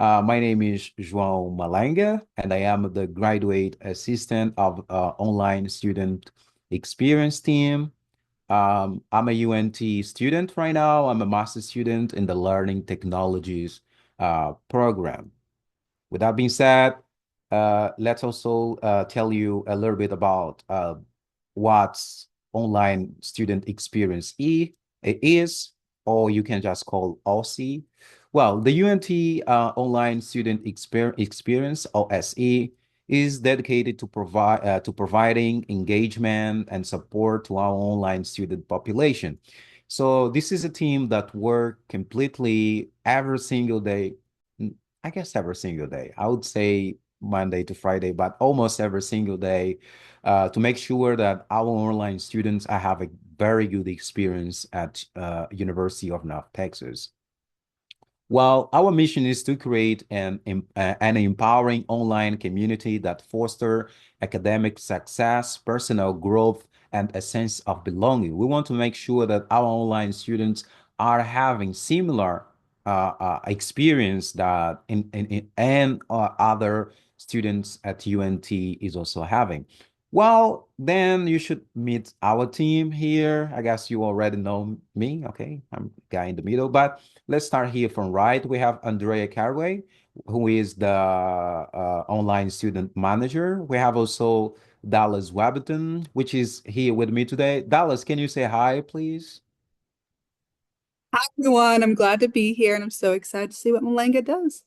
My name is João Malanga, and I am the graduate assistant of online student experience team. I'm a UNT student right now. I'm a master student in the Learning Technologies program. With that being said, let's also tell you a little bit about what's online student experience is, or you can just call OSI. Well, the UNT Online Student Experience, OSE, is dedicated to providing engagement and support to our online student population. So this is a team that work completely every single day. I guess every single day. I would say Monday to Friday, but almost every single day to make sure that our online students have a very good experience at University of North Texas. Well, our mission is to create an empowering online community that foster academic success, personal growth, and a sense of belonging. We want to make sure that our online students are having similar experience that other students at UNT is also having. Well, then you should meet our team here. I guess you already know me. Okay, I'm guy in the middle, but let's start here from right. We have Andrea Carway, who is the online student manager. We have also Dallas Wabberton, which is here with me today. Dallas, can you say hi, please? Hi everyone, I'm glad to be here and I'm so excited to see what Malanga does.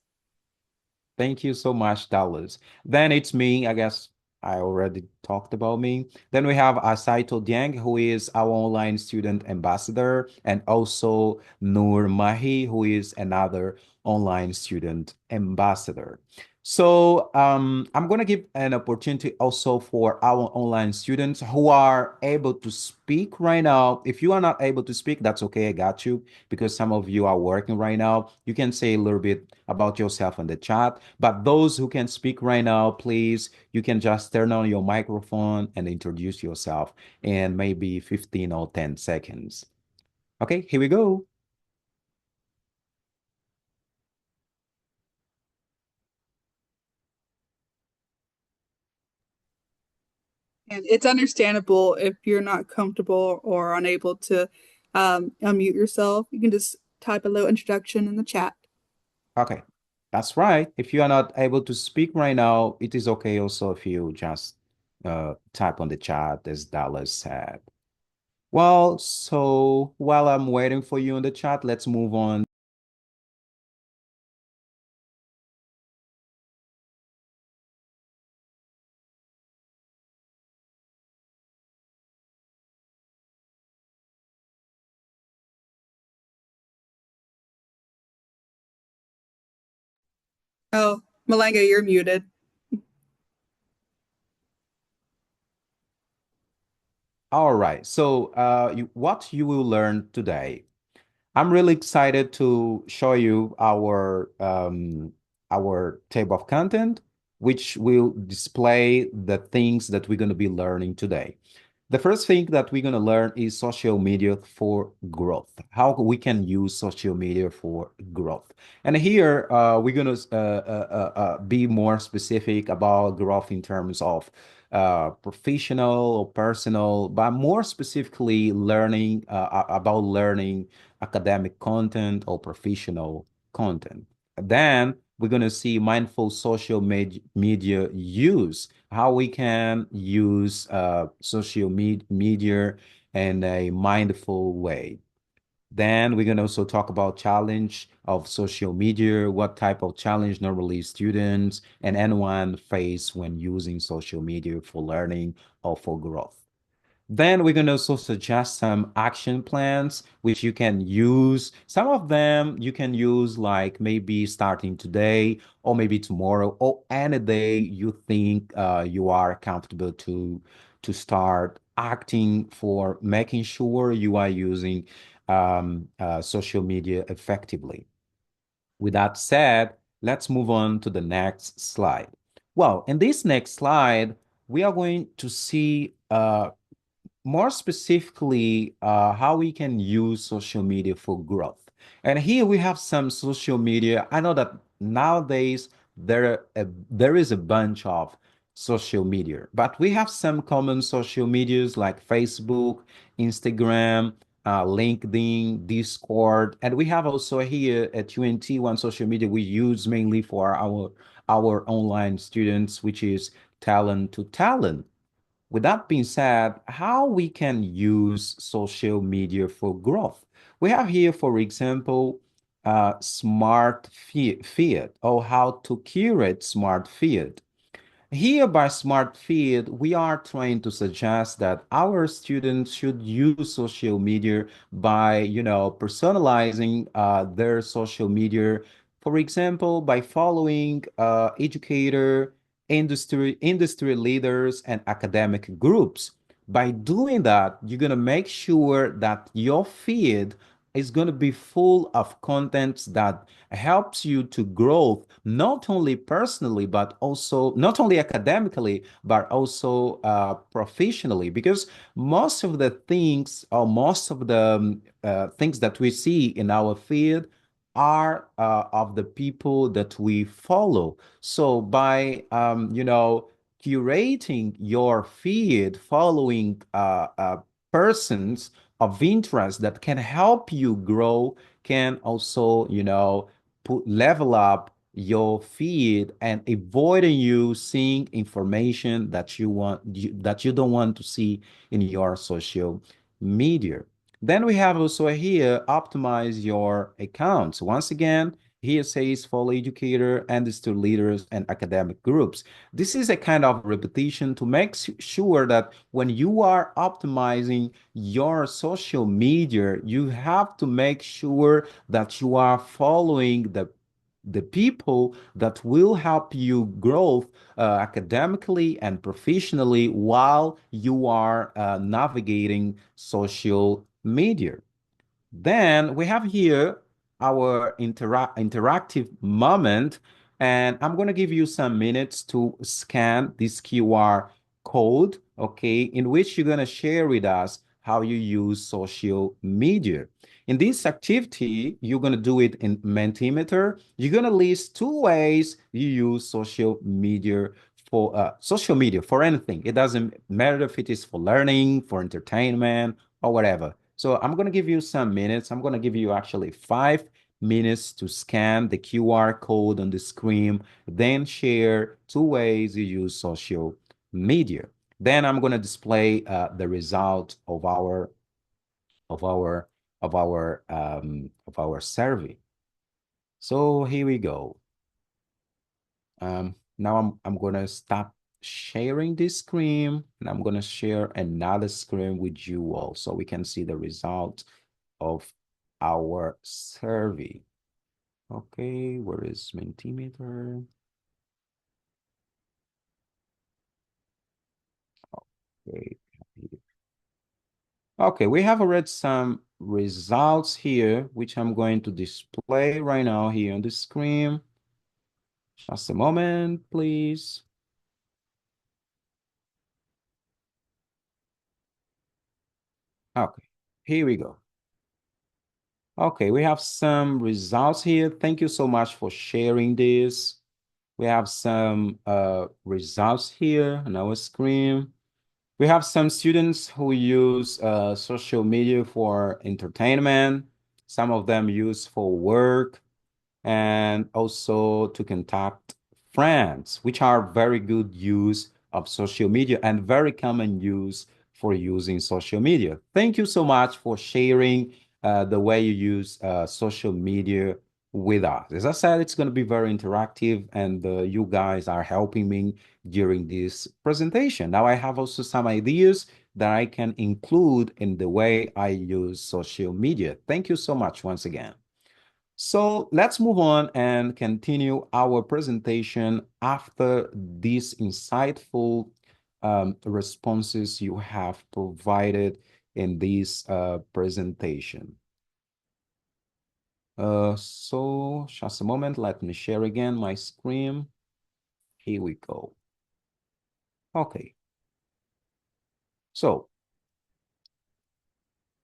Thank you so much, Dallas. Then it's me. I guess I already talked about me. Then we have Asaito Dieng, who is our online student ambassador, and also Noor Mahi, who is another online student ambassador. So I'm going to give an opportunity also for our online students who are able to speak right now. If you are not able to speak, that's okay. I got you because some of you are working right now. You can say a little bit about yourself in the chat. But those who can speak right now, please, you can just turn on your microphone and introduce yourself in maybe 15 or 10 seconds. Okay, here we go. And it's understandable if you're not comfortable or unable to unmute yourself. You can just type a little introduction in the chat. Okay, that's right. If you are not able to speak right now, it is okay also if you just type on the chat, as Dallas said. Well, so while I'm waiting for you in the chat, let's move on. Oh, Malanga, you're muted. All right, so what you will learn today. I'm really excited to show you our table of content, which will display the things that we're going to be learning today. The first thing that we're going to learn is social media for growth, how we can use social media for growth. And here we're going to be more specific about growth in terms of professional or personal, but more specifically learning about learning academic content or professional content. Then we're going to see mindful social media use, how we can use social media in a mindful way. Then we're going to also talk about challenge of social media, what type of challenge normally students and anyone face when using social media for learning or for growth. Then we're going to also suggest some action plans which you can use. Some of them you can use like maybe starting today or maybe tomorrow or any day you think you are comfortable to start acting for making sure you are using social media effectively. With that said, let's move on to the next slide. Well, in this next slide, we are going to see more specifically, how we can use social media for growth. And here we have some social media. I know that nowadays there is a bunch of social media, but we have some common social medias like Facebook, Instagram, LinkedIn, Discord, and we have also here at UNT one social media we use mainly for our online students, which is Talent to Talent. With that being said, how we can use social media for growth? We have here, for example, smart feed or how to curate smart feed. Here by Smart Feed, we are trying to suggest that our students should use social media by, personalizing their social media. For example, by following educator, industry leaders, and academic groups. By doing that, you're gonna make sure that your feed is going to be full of content that helps you to grow not only personally but also not only academically but also professionally, because most of the things or most of the things that we see in our field are of the people that we follow. So by curating your feed following persons of interest that can help you grow, can also, level up your feed and avoiding you seeing information that that you don't want to see in your social media. Then we have also here optimize your accounts. Once again, here says follow educator, industry leaders, and academic groups. This is a kind of repetition to make sure that when you are optimizing your social media, you have to make sure that you are following the people that will help you grow academically and professionally while you are navigating social media. Then we have here our interactive moment, and I'm going to give you some minutes to scan this QR code, okay, in which you're going to share with us how you use social media. In this activity, you're going to do it in Mentimeter. You're going to list two ways you use social media for anything. It doesn't matter if it is for learning, for entertainment, or whatever. So I'm going to give you some minutes. I'm going to give you actually 5 minutes to scan the QR code on the screen, then share two ways you use social media. Then I'm going to display the result of our of our survey. So here we go. Now I'm gonna stop sharing this screen and I'm gonna share another screen with you all so we can see the result of our survey. Okay, where is Mentimeter? Okay. Okay, we have already some results here, which I'm going to display right now here on the screen. Just a moment, please. Okay, here we go. Okay, we have some results here. Thank you so much for sharing this. We have some results here on our screen. We have some students who use social media for entertainment. Some of them use for work and also to contact friends, which are very good use of social media and very common use for using social media. Thank you so much for sharing the way you use social media with us. As I said, it's going to be very interactive, and you guys are helping me during this presentation. Now, I have also some ideas that I can include in the way I use social media. Thank you so much once again. So let's move on and continue our presentation after these insightful responses you have provided in this presentation. So just a moment, let me share again my screen. Here we go. Okay. So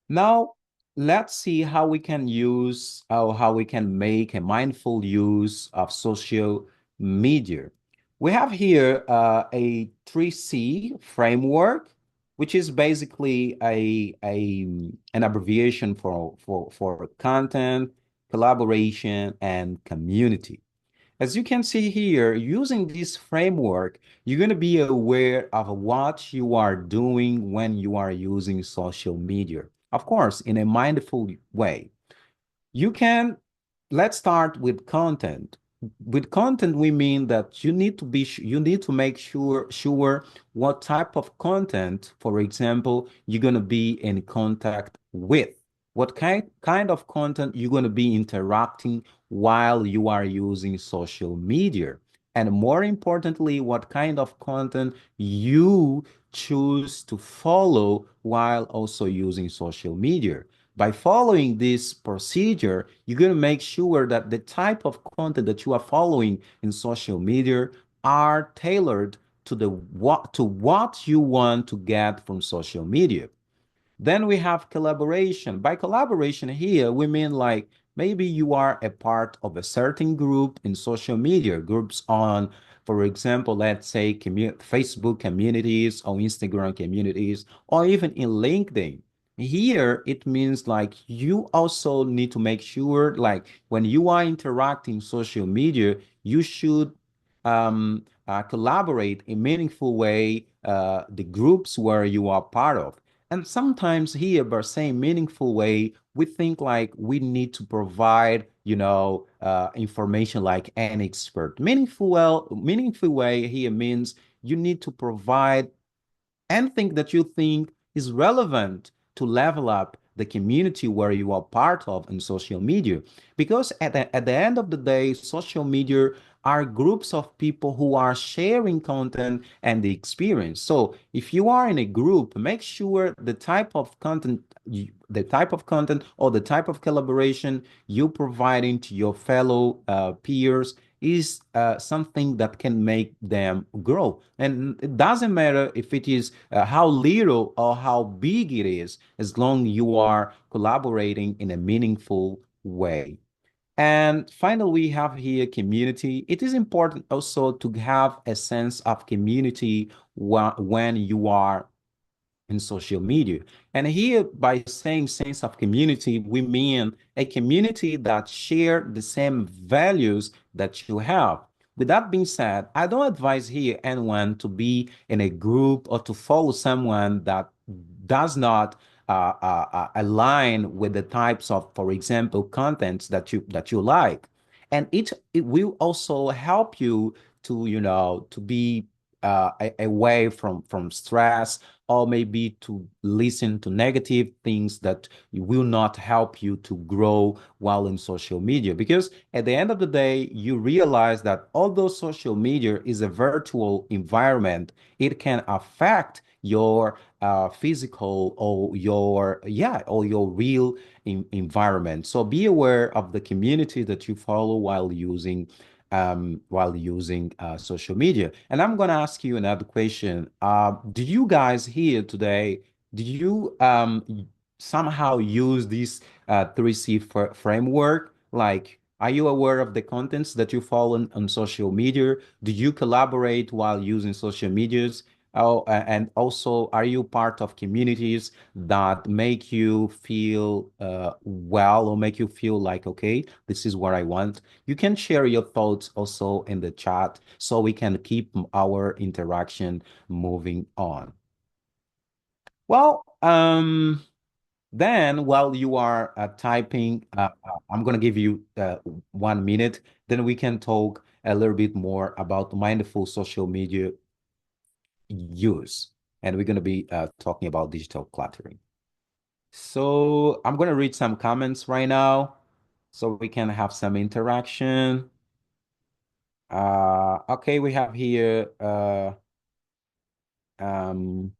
now let's see how we can use or how we can make a mindful use of social media. We have here a 3C framework, which is basically an abbreviation for content, collaboration, and community. As you can see here, using this framework, you're going to be aware of what you are doing when you are using social media. Of course, in a mindful way. You can, let's start with content. With content, we mean that you need to make sure what type of content, for example, you're going to be in contact with. What kind of content you're going to be interacting while you are using social media. And more importantly, what kind of content you choose to follow while also using social media. By following this procedure, you're going to make sure that the type of content that you are following in social media are tailored to what you want to get from social media. Then we have collaboration. By collaboration here, we mean like maybe you are a part of a certain group in social media, groups on, for example, let's say Facebook communities or Instagram communities, or even in LinkedIn. Here, it means like you also need to make sure, like when you are interacting social media, you should collaborate in meaningful way the groups where you are part of. And sometimes here, by saying meaningful way, we think like we need to provide, information like an expert. Meaningful way here means you need to provide anything that you think is relevant to level up the community where you are part of in social media. Because at the end of the day, social media are groups of people who are sharing content and the experience. So if you are in a group, make sure the type of content or the type of collaboration you're providing to your fellow peers is something that can make them grow. And it doesn't matter if it is how little or how big it is, as long you are collaborating in a meaningful way. And finally, we have here community. It is important also to have a sense of community when you are in social media. And here, by saying sense of community, we mean a community that share the same values that you have. With that being said, I don't advise here anyone to be in a group or to follow someone that does not align with the types of, for example, contents that you like. And it will also help you to be away from stress, or maybe to listen to negative things that will not help you to grow while in social media. Because at the end of the day, you realize that although social media is a virtual environment, it can affect your physical or your real environment. So be aware of the community that you follow while using social media. And I'm going to ask you another question. Did you guys here today, did you somehow use this 3C framework? Like, are you aware of the contents that you follow on social media? Do you collaborate while using social medias? Oh, and also, are you part of communities that make you feel well, or make you feel like, okay, this is what I want? You can share your thoughts also in the chat so we can keep our interaction moving on. Well, then while you are typing, I'm going to give you 1 minute, then we can talk a little bit more about mindful social media use. And we're going to be talking about digital cluttering. So I'm going to read some comments right now so we can have some interaction. Okay, we have here um,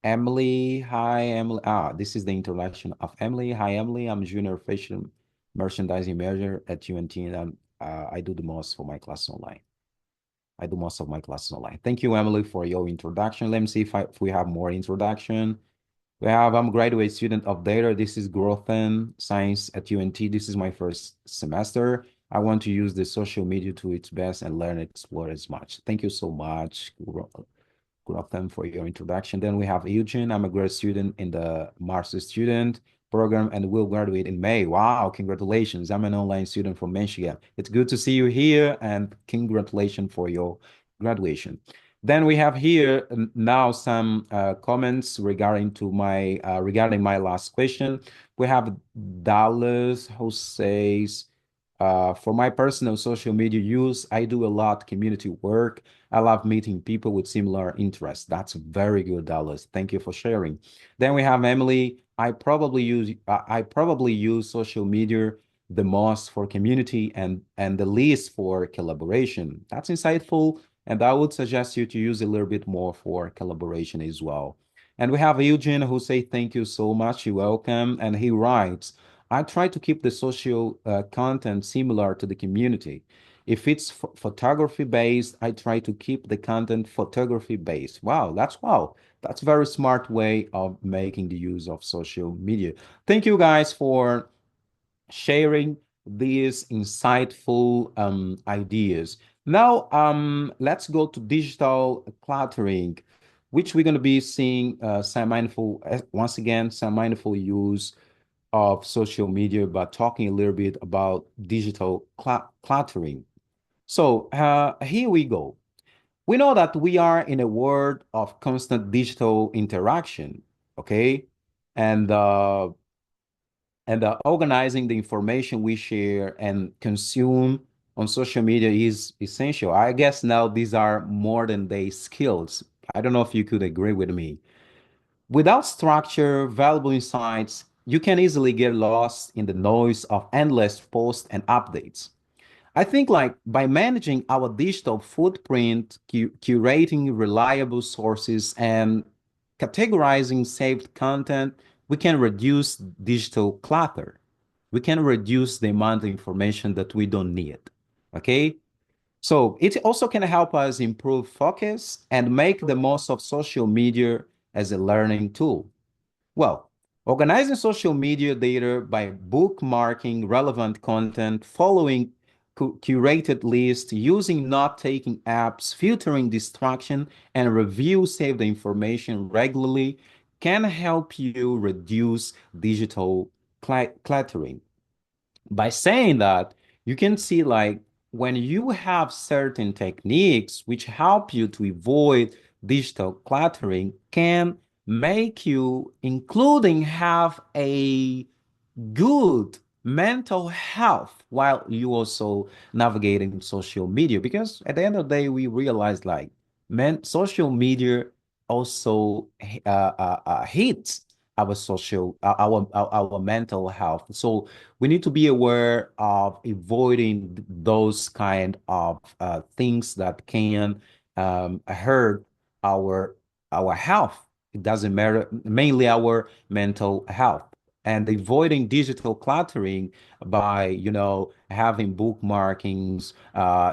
Emily. Hi, Emily. This is the introduction of Emily. Hi, Emily. I'm junior fashion merchandising manager at UNT, and I do the most for my classes online. I do most of my classes online. Thank you, Emily, for your introduction. Let me see if we have more introduction. I'm a graduate student of data. This is growth and science at UNT. This is my first semester. I want to use the social media to its best and learn and explore as much. Thank you so much, Gautam, for your introduction. Then we have Eugene. I'm a grad student in the master student program and will graduate in May. Wow, congratulations. I'm an online student from Michigan. It's good to see you here and congratulations for your graduation. Then we have here now some comments regarding my last question. We have Dallas who says, for my personal social media use, I do a lot community work. I love meeting people with similar interests. That's very good, Dallas. Thank you for sharing. Then we have Emily. I probably use social media the most for community and the least for collaboration. That's insightful, and I would suggest you to use a little bit more for collaboration as well. And we have Eugene who say thank you so much. You're welcome. And he writes, I try to keep the social content similar to the community. If it's photography based, I try to keep the content photography based. Wow. That's a very smart way of making the use of social media. Thank you guys for sharing these insightful ideas. Now, let's go to digital cluttering, which we're going to be seeing once again, some mindful use of social media, but talking a little bit about digital cluttering. So here we go. We know that we are in a world of constant digital interaction, okay? And organizing the information we share and consume on social media is essential. I guess now these are more than day skills. I don't know if you could agree with me. Without structure, valuable insights, you can easily get lost in the noise of endless posts and updates. I think like by managing our digital footprint, curating reliable sources, and categorizing saved content, we can reduce digital clutter. We can reduce the amount of information that we don't need. Okay. So it also can help us improve focus and make the most of social media as a learning tool. Well, organizing social media data by bookmarking relevant content, following curated lists, using note-taking apps, filtering distraction, and review saved information regularly can help you reduce digital cluttering. By saying that, you can see like when you have certain techniques which help you to avoid digital cluttering can make you including have a good mental health while you also navigating social media, because at the end of the day we realize like social media also hits our our mental health. So we need to be aware of avoiding those kind of things that can hurt our health. It doesn't matter, mainly our mental health. And avoiding digital cluttering by, having bookmarkings,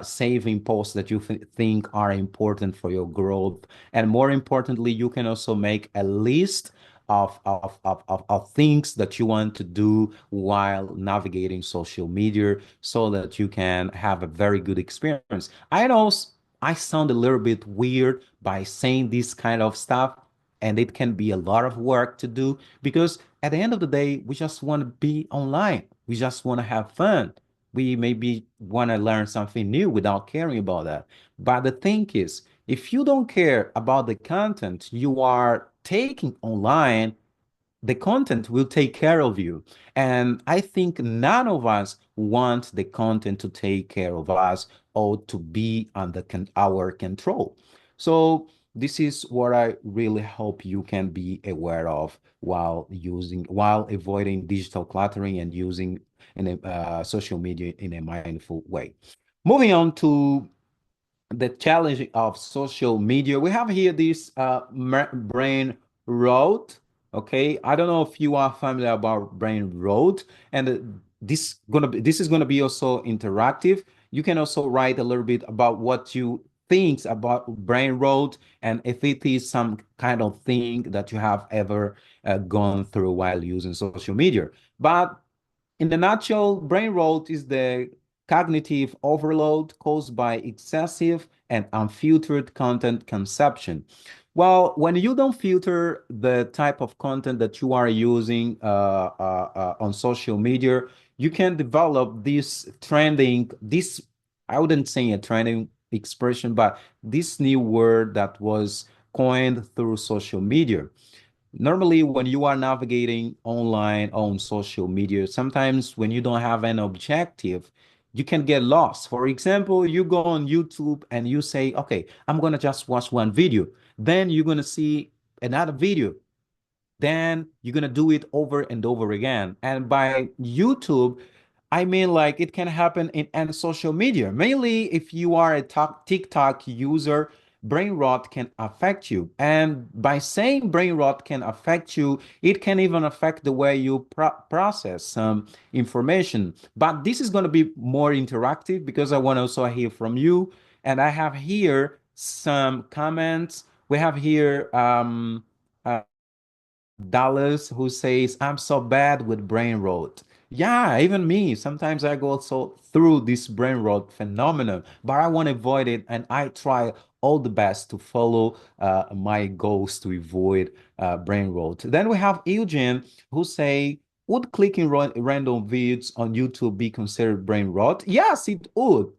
saving posts that you think are important for your growth. And more importantly, you can also make a list of things that you want to do while navigating social media so that you can have a very good experience. I know I sound a little bit weird by saying this kind of stuff, and it can be a lot of work to do because at the end of the day, we just want to be online. We just want to have fun. We maybe want to learn something new without caring about that. But the thing is, if you don't care about the content you are taking online, the content will take care of you. And I think none of us want the content to take care of us or to be under our control. So this is what I really hope you can be aware of while avoiding digital cluttering and using social media in a mindful way. Moving on to the challenge of social media. We have here this brain rot. Okay, I don't know if you are familiar about brain rot, and this is gonna be also interactive. You can also write a little bit about what you things about brain rot and if it is some kind of thing that you have ever gone through while using social media. But in the nutshell, brain rot is the cognitive overload caused by excessive and unfiltered content consumption. Well, when you don't filter the type of content that you are using on social media, you can develop this trending, this, I wouldn't say a trending expression, but this new word that was coined through social media. Normally, when you are navigating online on social media, sometimes when you don't have an objective, you can get lost. For example, you go on YouTube and you say, okay, I'm going to just watch one video. Then you're going to see another video, then you're gonna do it over and over again. And by YouTube, I mean like it can happen in any social media. Mainly if you are a TikTok user, brain rot can affect you. And by saying brain rot can affect you, it can even affect the way you process some information. But this is going to be more interactive because I want to also hear from you. And I have here some comments. We have here uh, Dallas who says, I'm so bad with brain rot. Yeah, even me. Sometimes I go also through this brain rot phenomenon, but I want to avoid it and I try all the best to follow my goals to avoid brain rot. Then we have Eugene who say, would clicking random videos on YouTube be considered brain rot? Yes, it would.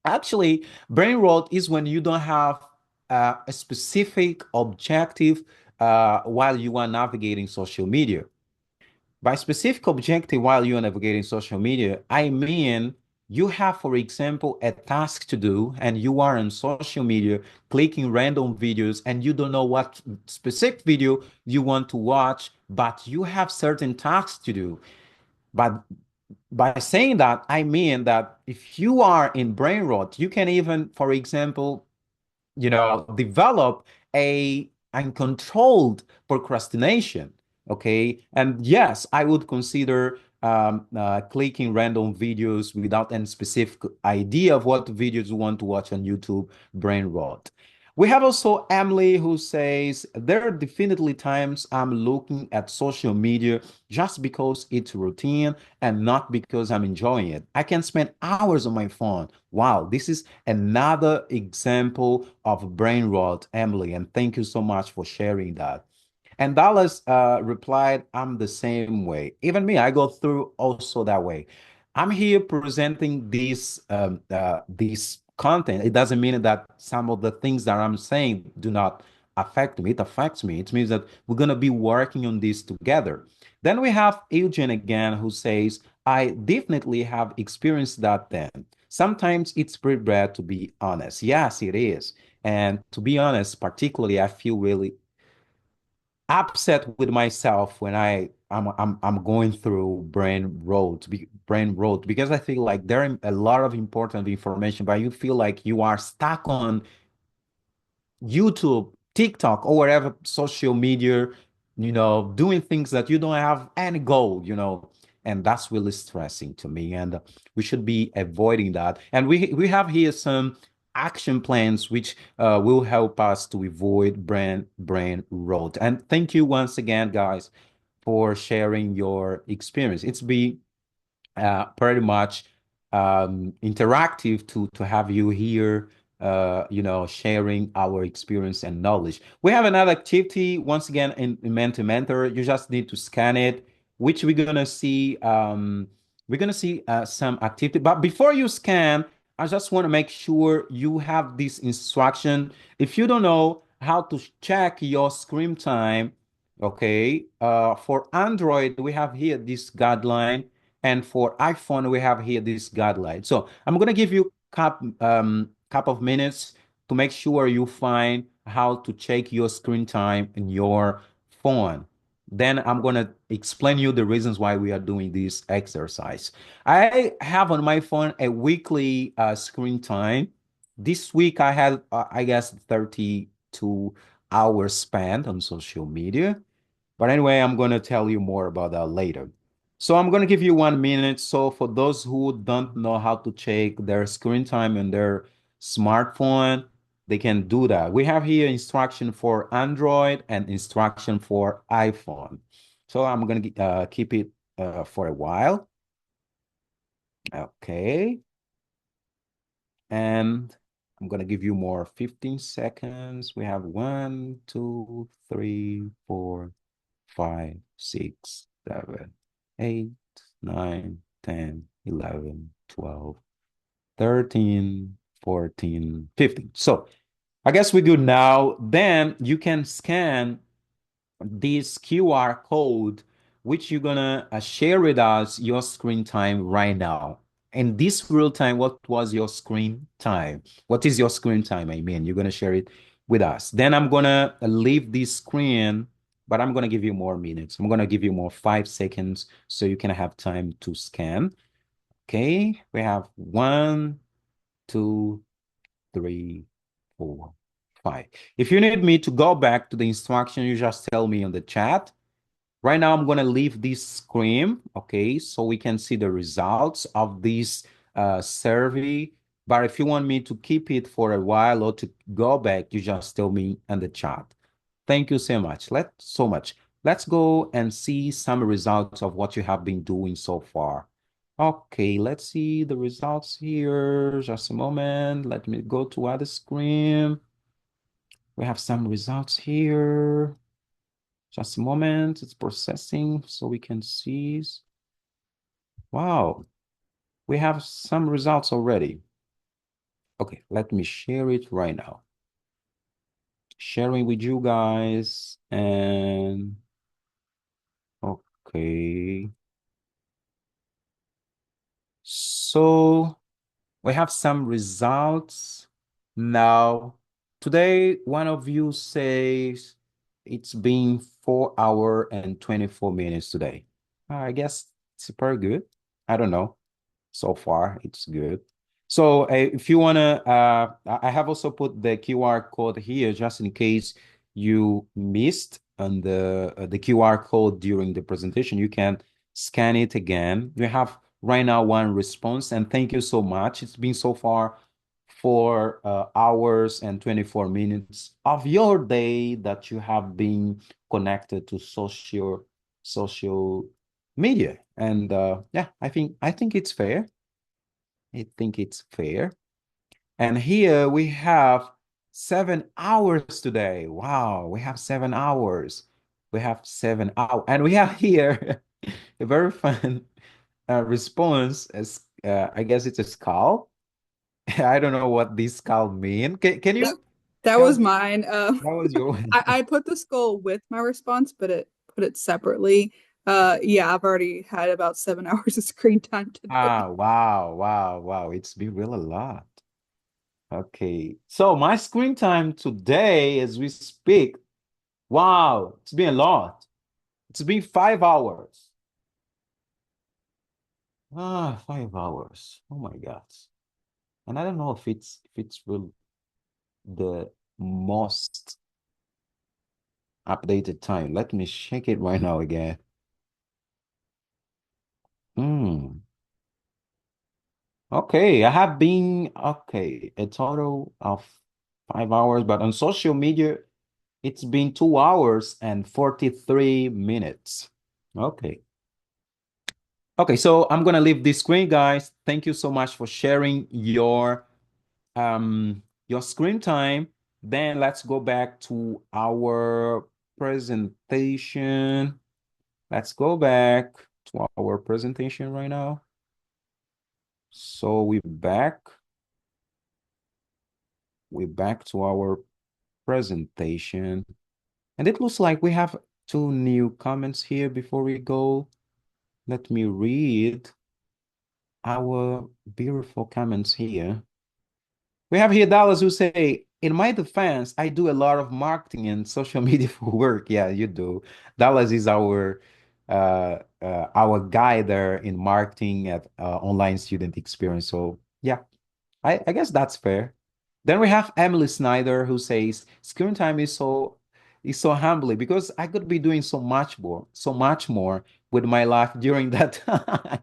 Actually, brain rot is when you don't have a specific objective while you are navigating social media. By specific objective while you are navigating social media, I mean you have, for example, a task to do and you are on social media clicking random videos and you don't know what specific video you want to watch, but you have certain tasks to do. But by saying that, I mean that if you are in brain rot, you can even, for example, develop a uncontrolled procrastination. Okay. And yes, I would consider clicking random videos without any specific idea of what videos you want to watch on YouTube, brain rot. We have also Emily who says, there are definitely times I'm looking at social media just because it's routine and not because I'm enjoying it. I can spend hours on my phone. Wow, this is another example of brain rot, Emily, and thank you so much for sharing that. And Dallas replied, I'm the same way. Even me, I go through also that way. I'm here presenting this content. It doesn't mean that some of the things that I'm saying do not affect me. It affects me. It means that we're going to be working on this together. Then we have Eugene again, who says, I definitely have experienced that then. Sometimes it's pretty bad to be honest. Yes, it is. And to be honest, particularly, I feel really upset with myself when I'm going through brain rot because I feel like there are a lot of important information, but you feel like you are stuck on YouTube, TikTok, or whatever social media, doing things that you don't have any goal, and that's really stressing to me. And we should be avoiding that. And we have here some action plans which will help us to avoid brain rot. And thank you once again, guys, for sharing your experience. It's been pretty much interactive to have you here, sharing our experience and knowledge. We have another activity once again in Mentor Mentor. You just need to scan it, which we're gonna see. We're gonna see some activity, but before you scan, I just want to make sure you have this instruction. If you don't know how to check your screen time, okay, for Android, we have here this guideline and for iPhone, we have here this guideline. So I'm gonna give you couple of minutes to make sure you find how to check your screen time in your phone. Then I'm gonna explain you the reasons why we are doing this exercise. I have on my phone a weekly screen time. This week I had, I guess, 32 hours spent on social media. But anyway, I'm going to tell you more about that later. So I'm going to give you 1 minute. So for those who don't know how to check their screen time on their smartphone, they can do that. We have here instruction for Android and instruction for iPhone. So I'm going to keep it for a while. Okay. And I'm going to give you more 15 seconds. We have 1, 2, 3, 4, 5, 6, 7, 8, 9, 10, 11, 12, 13, 14, 15. So I guess we're good now. Then you can scan this QR code, which you're gonna share with us your screen time right now. In this real time, what was your screen time? What is your screen time? I mean, you're gonna share it with us. Then I'm gonna leave this screen, but I'm gonna give you more minutes. I'm gonna give you more 5 seconds so you can have time to scan. Okay, we have 1, 2, 3, 4, 5. If you need me to go back to the instruction, you just tell me on the chat. Right now, I'm going to leave this screen, okay, so we can see the results of this survey. But if you want me to keep it for a while or to go back, you just tell me in the chat. Thank you so much. Let's go and see some results of what you have been doing so far. Okay, let's see the results here. Just a moment. Let me go to other screen. We have some results here. Just a moment, it's processing so we can see. Wow, we have some results already. Okay, let me share it right now. Sharing with you guys and okay. So we have some results now. Today, one of you says it's been 4 hours and 24 minutes today. I guess it's super good. I don't know. So far, it's good. So if you want to, I have also put the QR code here just in case you missed on the QR code during the presentation. You can scan it again. We have right now one response, and thank you so much. It's been so far 4 hours and 24 minutes of your day that you have been connected to social media. And yeah, I think it's fair. I think it's fair. And here we have 7 hours today. Wow, we have 7 hours. We have 7 hours. And we have here a very fun response as I guess it's a skull. I don't know what this skull mean. Can That you that tell was me mine. that was your I put the skull with my response, but it put it separately. Yeah, I've already had about 7 hours of screen time today. Ah, wow, wow, wow. It's been really a lot. Okay. So my screen time today as we speak, wow, it's been a lot. It's been 5 hours. 5 hours. Oh my God. And I don't know if it's really the most updated time. Let me check it right now again. Hmm. Okay, I have been a total of 5 hours, but on social media, it's been 2 hours and 43 minutes. Okay. Okay, so I'm gonna leave this screen, guys. Thank you so much for sharing your screen time. Then let's go back to our presentation. Let's go back to our presentation right now. So we're back to our presentation. And it looks like we have two new comments here before we go. Let me read our beautiful comments here. We have here Dallas who say, in my defense, I do a lot of marketing and social media for work. Yeah, you do. Dallas is our guy there in marketing at online student experience. So yeah, I guess that's fair. Then we have Emily Snyder who says, screen time is so humbling because I could be doing so much more with my life during that time.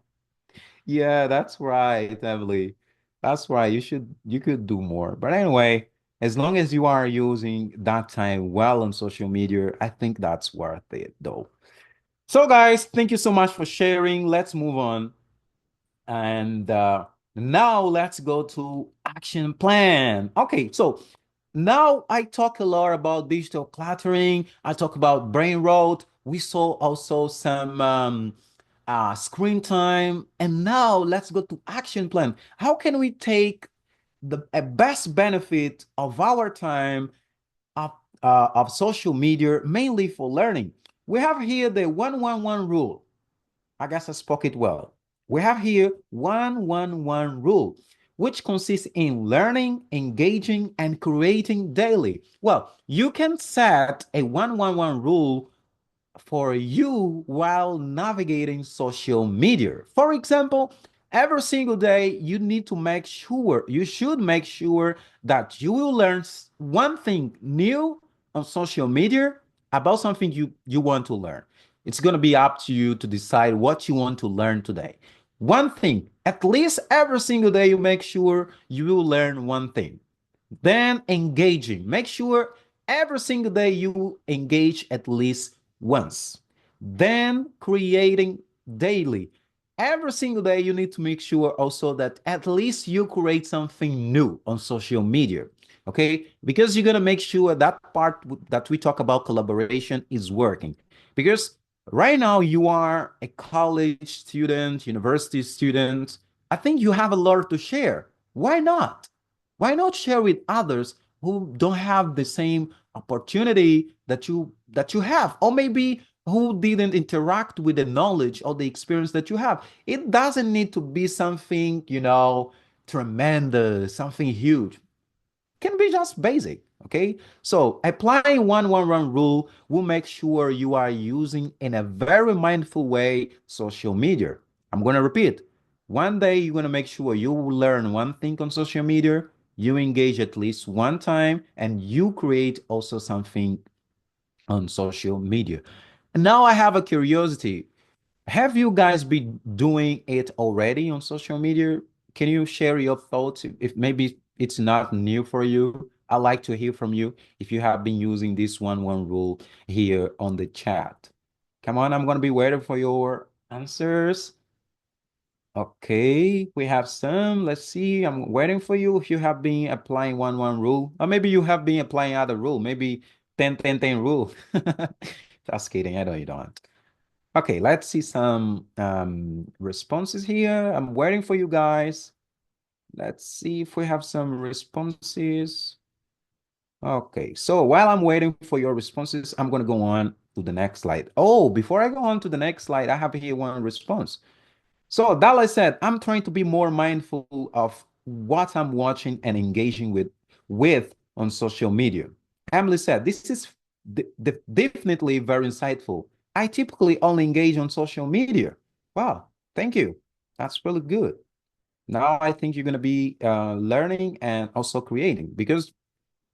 Yeah, that's right, Emily. That's right. You could do more. But anyway, As long as you are using that time well on social media, I think that's worth it though. So guys, thank you so much for sharing. Let's move on. And now let's go to action plan. Okay, so now I talk a lot about digital cluttering. I talk about brain rot. We saw also some screen time. And now let's go to action plan. How can we take the best benefit of our time of, of social media, mainly for learning? We have here the 111 rule. I guess I spoke it well. We have here 111 rule, which consists in learning, engaging, and creating daily. Well, you can set a 111 rule for you while navigating social media. For example, every single day you need to make sure, you should make sure that you will learn one thing new on social media about something you want to learn. It's going to be up to you to decide what you want to learn today. One thing, at least every single day you make sure you will learn one thing. Then engaging. Make sure every single day you engage at least once. Then creating daily. Every single day you need to make sure also that at least you create something new on social media. Okay? Because you're going to make sure that part that we talk about collaboration is working. Because right now you are a college student, university student. I think you have a lot to share. Why not? Why not share with others who don't have the same opportunity that you have, or maybe who didn't interact with the knowledge or the experience that you have? It doesn't need to be something, tremendous, something huge. Can be just basic. Okay, so applying 111 rule will make sure you are using in a very mindful way social media. I'm going to repeat. One day you're going to make sure you learn one thing on social media, you engage at least one time, and you create also something on social media. And now I have a curiosity. Have you guys been doing it already on social media? Can you share your thoughts if maybe it's not new for you? I'd like to hear from you if you have been using this one rule here on the chat. Come on, I'm going to be waiting for your answers. Okay, we have some. Let's see. I'm waiting for you if you have been applying one rule, or maybe you have been applying other rule, maybe 10 10 10 rule. Just kidding. I know you don't. Okay, let's see some responses here. I'm waiting for you guys. Let's see if we have some responses. Okay, so while I'm waiting for your responses, I'm going to go on to the next slide. Oh, before I go on to the next slide, I have here one response. So Dallas said, I'm trying to be more mindful of what I'm watching and engaging with on social media. Emily said, this is definitely very insightful. I typically only engage on social media. Wow, thank you. That's really good. Now I think you're going to be learning and also creating, because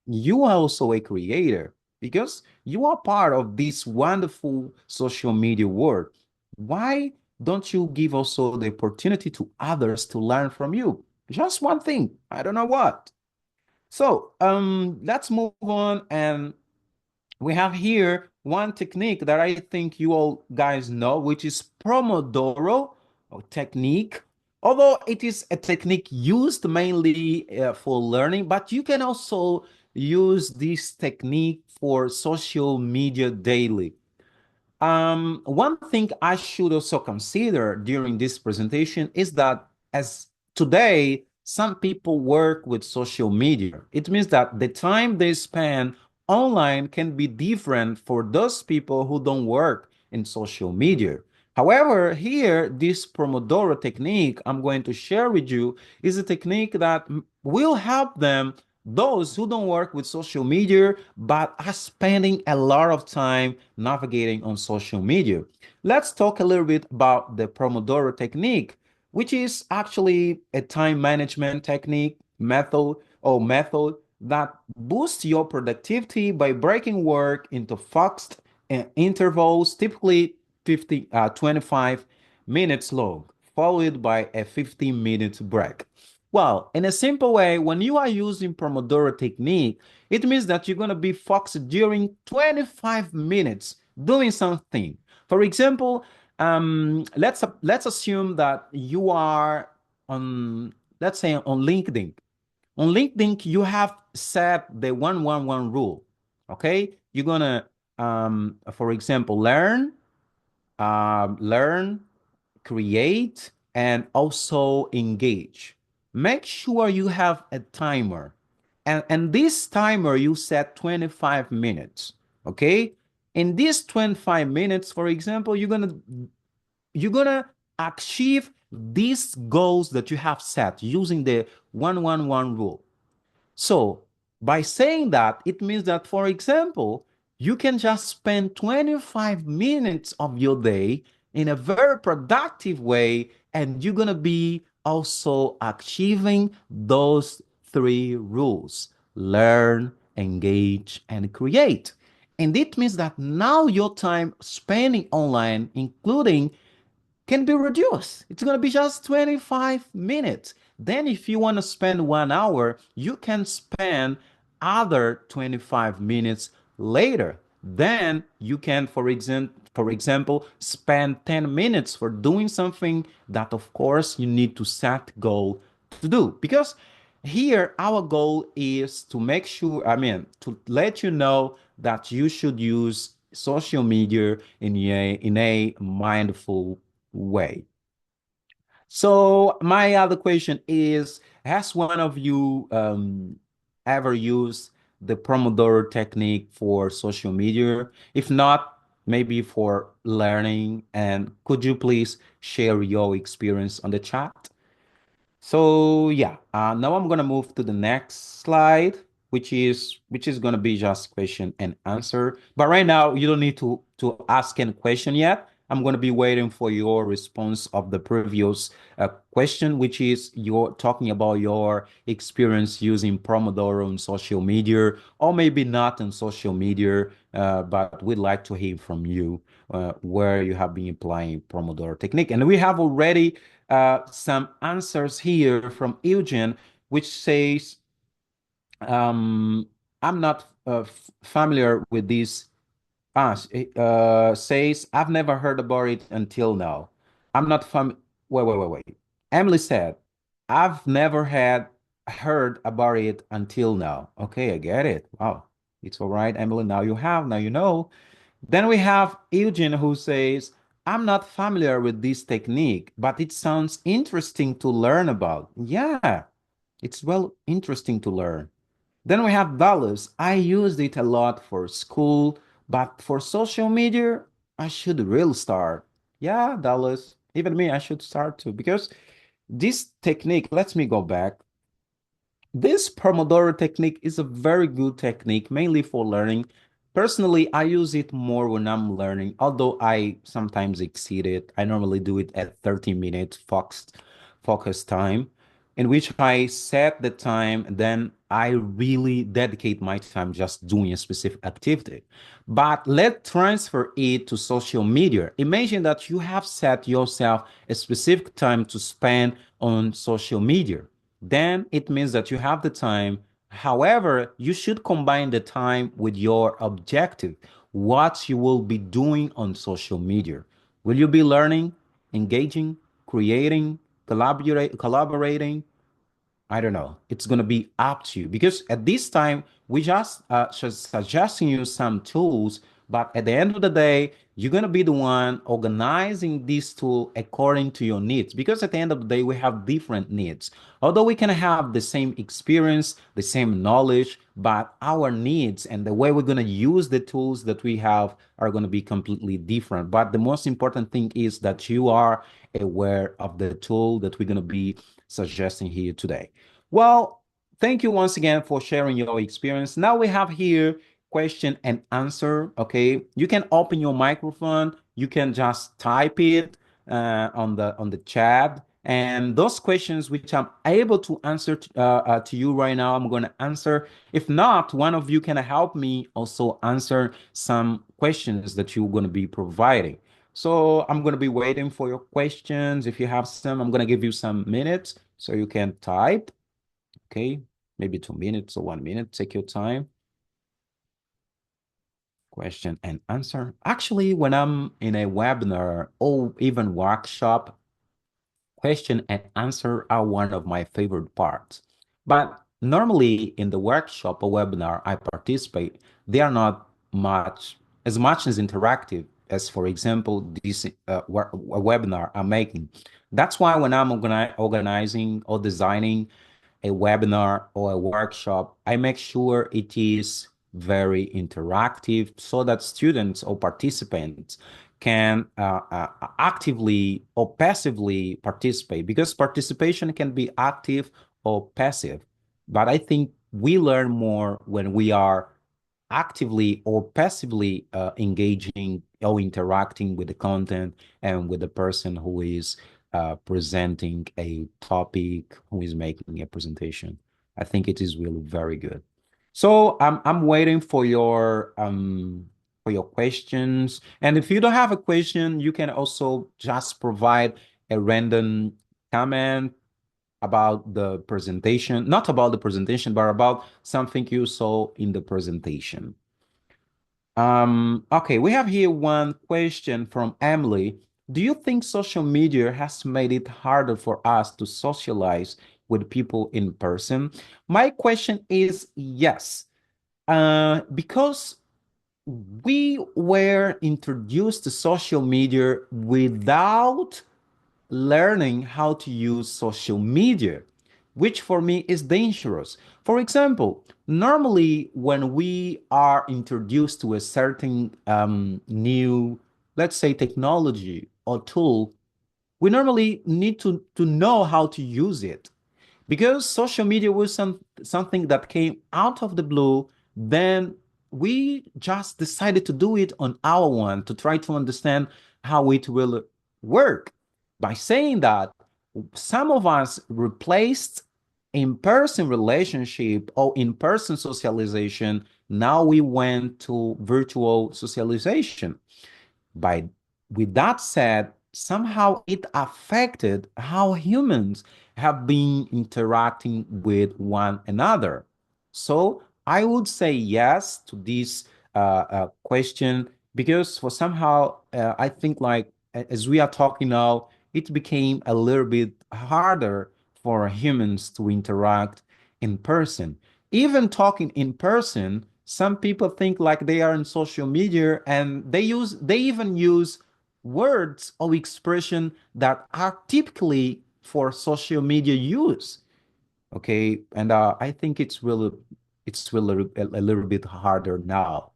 you are also a creator, because you are part of this wonderful social media world. Why don't you give also the opportunity to others to learn from you? Just one thing. I don't know what. So let's move on, and we have here one technique that I think you all guys know, which is Pomodoro technique. Although it is a technique used mainly for learning, but you can also use this technique for social media daily. One thing I should also consider during this presentation is that as today, some people work with social media. It means that the time they spend online can be different for those people who don't work in social media. However, here, this Pomodoro technique I'm going to share with you is a technique that will help them, those who don't work with social media but are spending a lot of time navigating on social media. Let's talk a little bit about the Pomodoro technique, which is actually a time management technique method that boosts your productivity by breaking work into fixed intervals, typically 25 minutes long, followed by a 15-minute break. Well, in a simple way, when you are using Pomodoro technique, it means that you're going to be focused during 25 minutes doing something. For example, let's assume that you are on, let's say, on LinkedIn. On LinkedIn, you have set the 111 rule. Okay, you're gonna, for example, learn, create, and also engage. Make sure you have a timer. And this timer you set 25 minutes. Okay? In these 25 minutes, for example, you're gonna achieve these goals that you have set using the 111 rule. So by saying that, it means that, for example, you can just spend 25 minutes of your day in a very productive way, and you're going to be also achieving those three rules: learn, engage, and create. And it means that now your time spending online, including, can be reduced. It's going to be just 25 minutes. Then if you want to spend 1 hour, you can spend other 25 minutes later. Then you can, for example, spend 10 minutes for doing something that, of course, you need to set goal to do. Because here our goal is to make sure, to let you know that you should use social media in a mindful way. So my other question is, has one of you ever used the Pomodoro technique for social media? If not, maybe for learning. And could you please share your experience on the chat? So yeah, now I'm gonna move to the next slide, which is gonna be just question and answer. But right now, you don't need to ask any question yet. I'm gonna be waiting for your response of the previous question, which is you're talking about your experience using Pomodoro on social media, or maybe not on social media, but we'd like to hear from you where you have been applying Pomodoro technique. And we have already some answers here from Eugene, which says, um, I'm not familiar with this. Says, I've never heard about it until now. I'm not Wait, wait, wait, wait. Emily said, I've never had heard about it until now. Okay, I get it. Wow. It's all right, Emily. Now you have, now you know. Then we have Eugene who says, I'm not familiar with this technique, but it sounds interesting to learn about. Yeah, it's well interesting to learn. Then we have Dallas. I used it a lot for school, but for social media, I should really start. Yeah, Dallas. Even me, I should start too. Because this technique, let me go back. This Pomodoro technique is a very good technique, mainly for learning. Personally, I use it more when I'm learning, although I sometimes exceed it. I normally do it at 30 minutes focus time, in which I set the time, then I really dedicate my time just doing a specific activity. But let's transfer it to social media. Imagine that you have set yourself a specific time to spend on social media. Then it means that you have the time. However, you should combine the time with your objective, what you will be doing on social media. Will you be learning, engaging, creating, collaborating? I don't know. It's going to be up to you because at this time, we just suggesting you some tools, but at the end of the day, you're going to be the one organizing this tool according to your needs because at the end of the day, we have different needs. Although we can have the same experience, the same knowledge, but our needs and the way we're going to use the tools that we have are going to be completely different. But the most important thing is that you are aware of the tool that we're going to be suggesting here today. Well, thank you once again for sharing your experience. Now we have here question and answer. Okay, you can open your microphone. You can just type it on the chat, and those questions which I'm able to answer to you right now, I'm going to answer. If not, one of you can help me also answer some questions that you're going to be providing. So I'm going to be waiting for your questions. If you have some, I'm going to give you some minutes So you can type, okay, maybe 2 minutes or 1 minute, take your time. Question and answer. Actually, when I'm in a webinar or even workshop, question and answer are one of my favorite parts. But normally in the workshop or webinar I participate, they are not much as interactive as, for example, this webinar I'm making. That's why when I'm organizing or designing a webinar or a workshop, I make sure it is very interactive so that students or participants can actively or passively participate, because participation can be active or passive. But I think we learn more when we are actively or passively engaging or interacting with the content and with the person who is presenting a topic, who is making a presentation. I think it is really very good. So I'm waiting for your questions. And if you don't have a question, you can also just provide a random comment about the presentation, not about the presentation, but about something you saw in the presentation. Okay, we have here one question from Emily. Do you think social media has made it harder for us to socialize with people in person? My question is yes, because we were introduced to social media without learning how to use social media, which for me is dangerous. For example, normally when we are introduced to a certain new, let's say, technology or tool, we normally need to know how to use it, because social media was something that came out of the blue. Then we just decided to do it on our own to try to understand how it will work. By saying that, some of us replaced in-person relationship or in-person socialization. Now we went to virtual socialization. By with that said, somehow it affected how humans have been interacting with one another. So I would say yes to this question, because for somehow I think like as we are talking now, it became a little bit harder for humans to interact in person. Even talking in person, some people think like they are in social media, and they even use words or expression that are typically for social media use. Okay, and I think it's really a little bit harder now.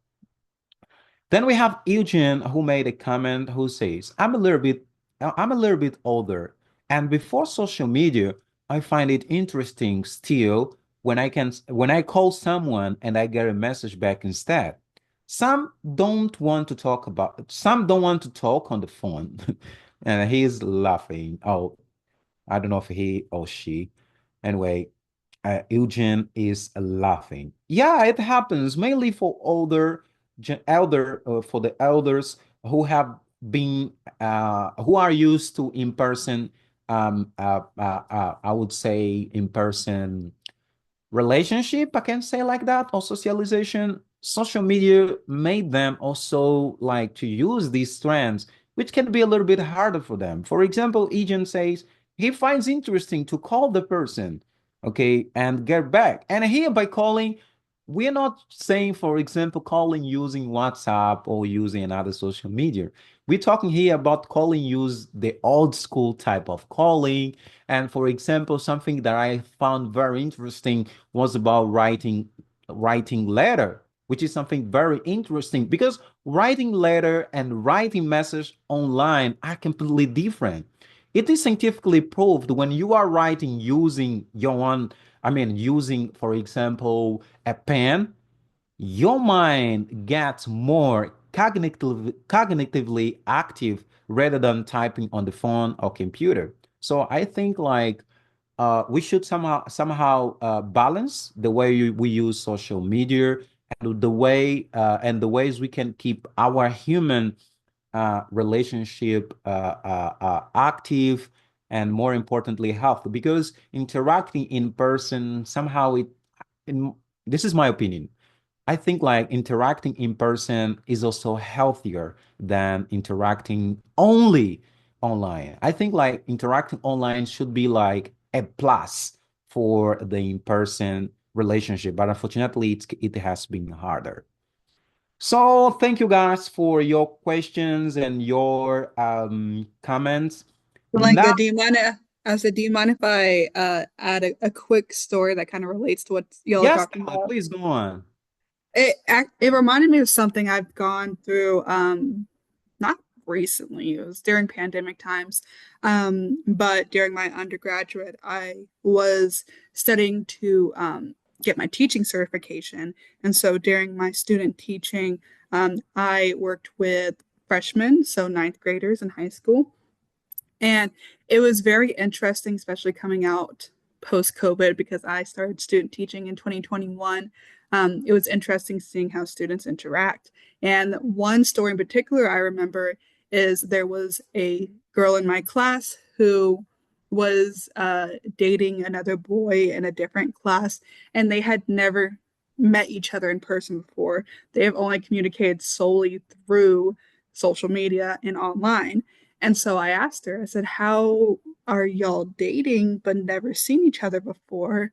Then we have Eugene, who made a comment who says, I'm a little bit older, and before social media, I find it interesting still when I call someone and I get a message back instead. Some don't want to talk on the phone. And he's laughing. Oh, I don't know if he or she. Anyway, Eugene is laughing. Yeah, it happens mainly for for the elders who have been who are used to in-person I would say in-person relationship, I can say like that, or socialization. Social media made them also like to use these trends, which can be a little bit harder for them. For example, Egan says he finds interesting to call the person, okay, and get back. And here by calling, we're not saying, for example, calling using WhatsApp or using another social media. We're talking here about calling use the old school type of calling. And for example, something that I found very interesting was about writing letter, which is something very interesting, because writing letter and writing message online are completely different. It is scientifically proved when you are writing using your own, I mean, using, for example, a pen, your mind gets more cognitively active rather than typing on the phone or computer. So I think like we should somehow balance the way we use social media and the ways we can keep our human relationship active and more importantly, health. Because interacting in person somehow in, this is my opinion. I think like interacting in person is also healthier than interacting only online. I think like interacting online should be like a plus for the in-person relationship, but unfortunately it has been harder. So thank you guys for your questions and your comments. Now, Lenka, do you mind if I add a quick story that kind of relates to what y'all are yes, talking Ella, about? please go on. It reminded me of something I've gone through not recently. It was during pandemic times. But during my undergraduate, I was studying to get my teaching certification. And so during my student teaching, I worked with freshmen, so ninth graders in high school. And it was very interesting, especially coming out post COVID, because I started student teaching in 2021. It was interesting seeing how students interact. And one story in particular I remember is there was a girl in my class who was dating another boy in a different class, and they had never met each other in person before. They have only communicated solely through social media and online. And so I asked her, I said, how are y'all dating but never seen each other before?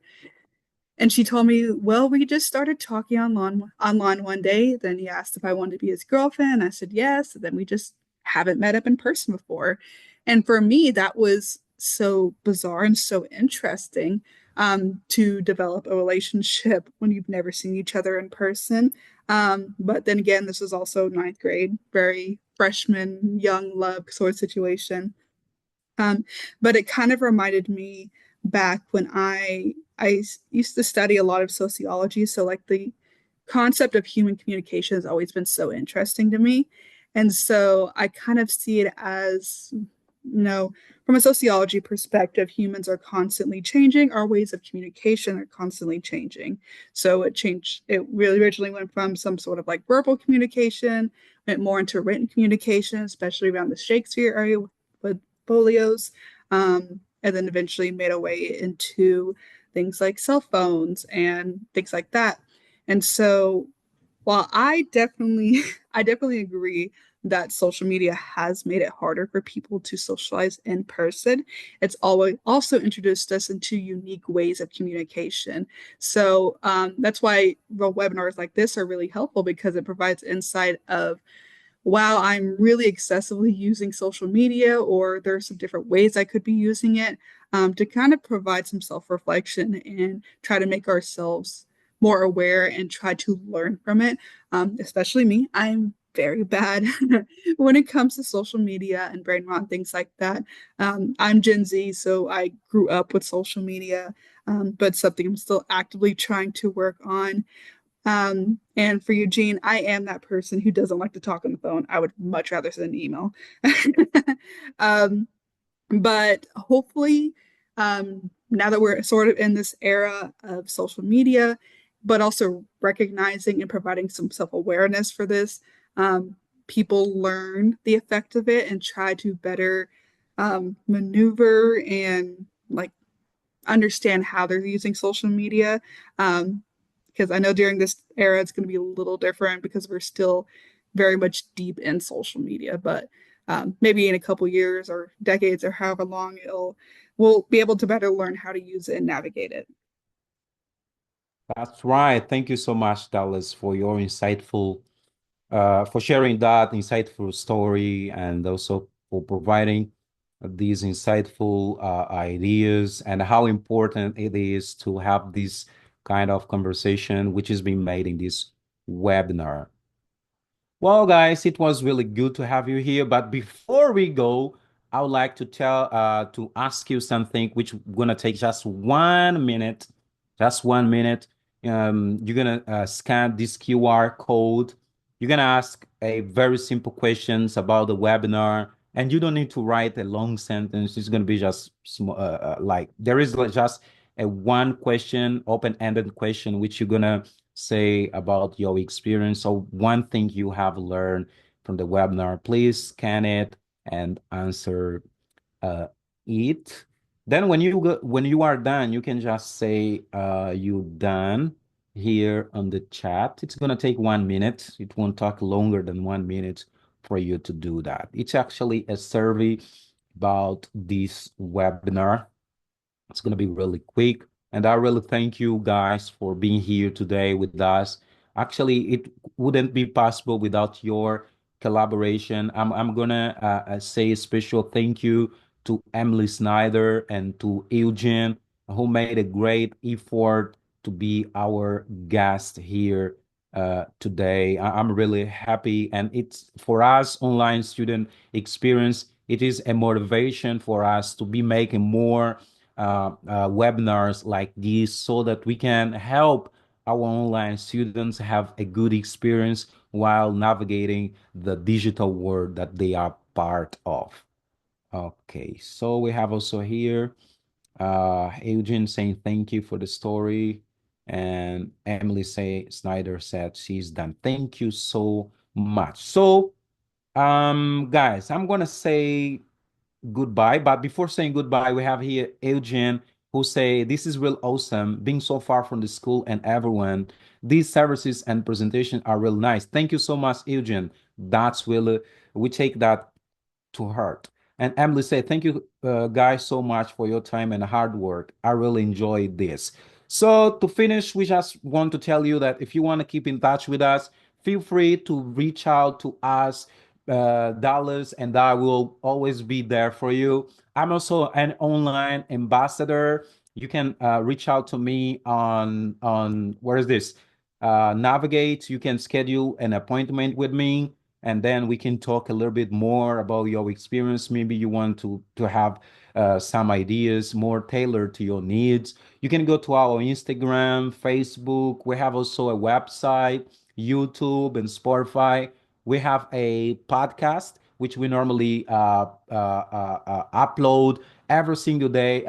And she told me, well, we just started talking online one day. Then he asked if I wanted to be his girlfriend. I said yes. And then we just haven't met up in person before. And for me, that was so bizarre and so interesting to develop a relationship when you've never seen each other in person. But then again, this was also ninth grade, very freshman, young love sort of situation. Um, but it kind of reminded me back when I used to study a lot of sociology. So like the concept of human communication has always been so interesting to me. And so I kind of see it as, from a sociology perspective, humans are constantly changing. Our ways of communication are constantly changing. So it really originally went from some sort of like verbal communication, went more into written communication, especially around the Shakespeare area with folios, and then eventually made a way into things like cell phones and things like that. And so while I definitely agree that social media has made it harder for people to socialize in person, it's always also introduced us into unique ways of communication. So that's why webinars like this are really helpful, because it provides insight of, wow, I'm really excessively using social media, or there's some different ways I could be using it, to kind of provide some self-reflection and try to make ourselves more aware and try to learn from it. Especially me, I'm very bad when it comes to social media and brain rot, things like that. I'm Gen Z, so I grew up with social media, but something I'm still actively trying to work on. And for Eugene, I am that person who doesn't like to talk on the phone. I would much rather send an email. um, but hopefully, now that we're sort of in this era of social media, but also recognizing and providing some self-awareness for this, people learn the effect of it and try to better maneuver and like understand how they're using social media. Because I know during this era it's going to be a little different because we're still very much deep in social media, but maybe in a couple years or decades or however long we'll be able to better learn how to use it and navigate it. That's right. Thank you so much, Dallas, for your for sharing that insightful story and also for providing these insightful ideas and how important it is to have this kind of conversation, which is being made in this webinar. Well, guys, it was really good to have you here. But before we go, I would like to ask you something, which we're gonna take just 1 minute, just 1 minute. You're gonna scan this QR code. You're gonna ask a very simple questions about the webinar, and you don't need to write a long sentence. It's gonna be just small, like there is like just a one question, open-ended question, which you're gonna say about your experience or one thing you have learned from the webinar. Please scan it and answer it. Then when you are done, you can just say you done here on the chat. It's gonna take 1 minute. It won't take longer than 1 minute for you to do that. It's actually a survey about this webinar. It's going to be really quick. And I really thank you guys for being here today with us. Actually, it wouldn't be possible without your collaboration. I'm going to say a special thank you to Emily Snyder and to Eugene, who made a great effort to be our guest here today. I'm really happy. And it's for us, online student experience, it is a motivation for us to be making more webinars like these so that we can help our online students have a good experience while navigating the digital world that they are part of. Okay, so we have also here Eugene saying thank you for the story, and Emily say Snyder said she's done. Thank you so much. So, guys, I'm gonna say goodbye. But before saying goodbye, we have here Eugene who say this is real awesome being so far from the school and everyone. These services and presentation are real nice. Thank you so much, Eugene. That's really we take that to heart. And Emily said, thank you guys so much for your time and hard work. I really enjoyed this. So to finish, we just want to tell you that if you want to keep in touch with us, feel free to reach out to us, Dallas, and I will always be there for you. I'm also an online ambassador. You can reach out to me on where is this? Navigate. You can schedule an appointment with me, and then we can talk a little bit more about your experience. Maybe you want to have some ideas more tailored to your needs. You can go to our Instagram, Facebook. We have also a website, YouTube, and Spotify. We have a podcast which we normally upload every single day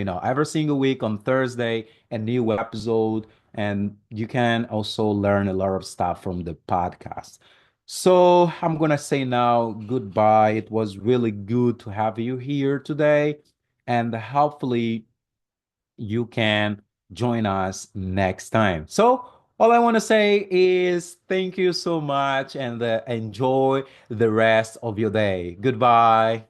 now, every single week on Thursday, a new episode, and you can also learn a lot of stuff from the podcast. So I'm gonna say now goodbye. It was really good to have you here today, and hopefully you can join us next time. So all I want to say is thank you so much and enjoy the rest of your day. Goodbye.